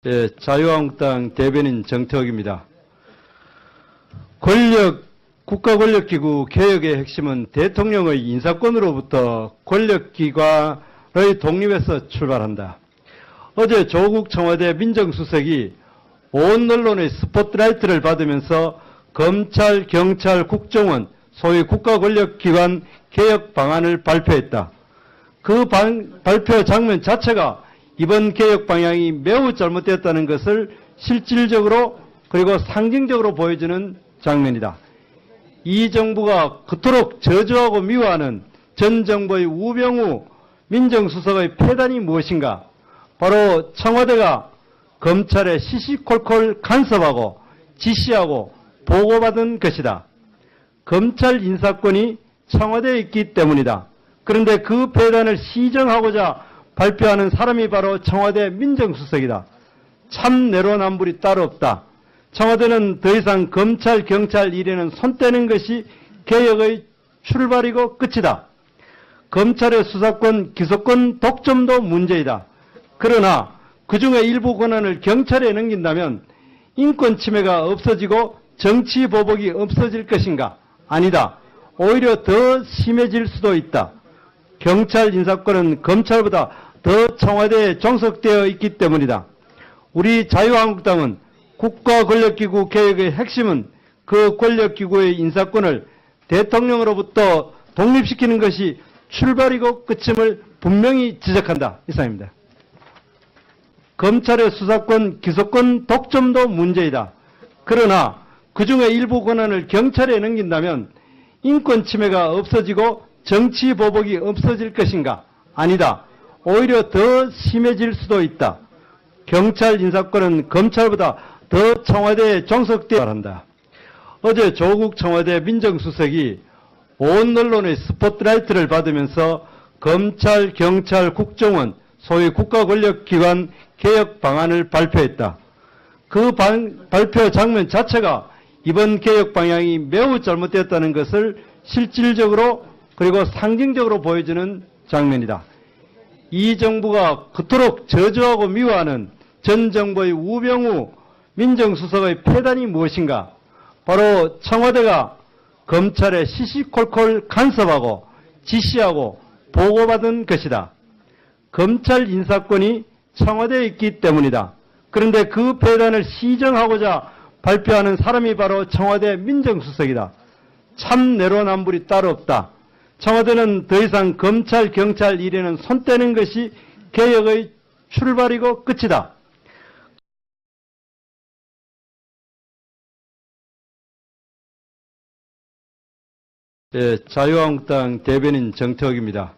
예, 자유한국당 대변인 정태욱입니다. 국가 권력기구 개혁의 핵심은 대통령의 인사권으로부터 권력기관의 독립에서 출발한다. 어제 조국 청와대 민정수석이 온 언론의 스포트라이트를 받으면서 검찰, 경찰, 국정원, 소위 국가권력기관 개혁 방안을 발표했다. 그 발표 장면 자체가 이번 개혁 방향이 매우 잘못되었다는 것을 실질적으로 그리고 상징적으로 보여주는 장면이다. 이 정부가 그토록 저주하고 미워하는 전 정부의 우병우 민정수석의 폐단이 무엇인가? 바로 청와대가 검찰에 시시콜콜 간섭하고 지시하고 보고받은 것이다. 검찰 인사권이 청와대에 있기 때문이다. 그런데 그 폐단을 시정하고자 발표하는 사람이 바로 청와대 민정수석이다. 참 내로남불이 따로 없다. 청와대는 더 이상 검찰, 경찰 일에는 손 떼는 것이 개혁의 출발이고 끝이다. 검찰의 수사권, 기소권 독점도 문제이다. 그러나 그중에 일부 권한을 경찰에 넘긴다면 인권 침해가 없어지고 정치 보복이 없어질 것인가? 아니다. 오히려 더 심해질 수도 있다. 경찰 인사권은 검찰보다 더 청와대에 종속되어 있기 때문이다. 우리 자유한국당은 국가권력기구 개혁의 핵심은 그 권력기구의 인사권을 대통령으로부터 독립시키는 것이 출발이고 끝임을 분명히 지적한다. 이상입니다. 검찰의 수사권, 기소권 독점도 문제이다. 그러나 그중에 일부 권한을 경찰에 넘긴다면 인권 침해가 없어지고 정치 보복이 없어질 것인가? 아니다. 오히려 더 심해질 수도 있다. 경찰 인사권은 검찰보다 더 청와대에 종속되어야 한다. 어제 조국 청와대 민정수석이 온 언론의 스포트라이트를 받으면서 검찰, 경찰, 국정원, 소위 국가권력기관 개혁 방안을 발표했다. 그 발표 장면 자체가 이번 개혁 방향이 매우 잘못되었다는 것을 실질적으로 그리고 상징적으로 보여주는 장면이다. 이 정부가 그토록 저주하고 미워하는 전 정부의 우병우 민정수석의 폐단이 무엇인가? 바로 청와대가 검찰에 시시콜콜 간섭하고 지시하고 보고받은 것이다. 검찰 인사권이 청와대에 있기 때문이다. 그런데 그 폐단을 시정하고자 발표하는 사람이 바로 청와대 민정수석이다. 참 내로남불이 따로 없다. 청와대는 더 이상 검찰, 경찰 일에는 손 떼는 것이 개혁의 출발이고 끝이다. 예, 자유한국당 대변인 정태욱입니다.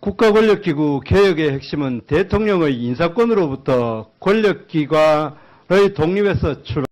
국가 권력기구 개혁의 핵심은 대통령의 인사권으로부터 권력기관의 독립에서 출발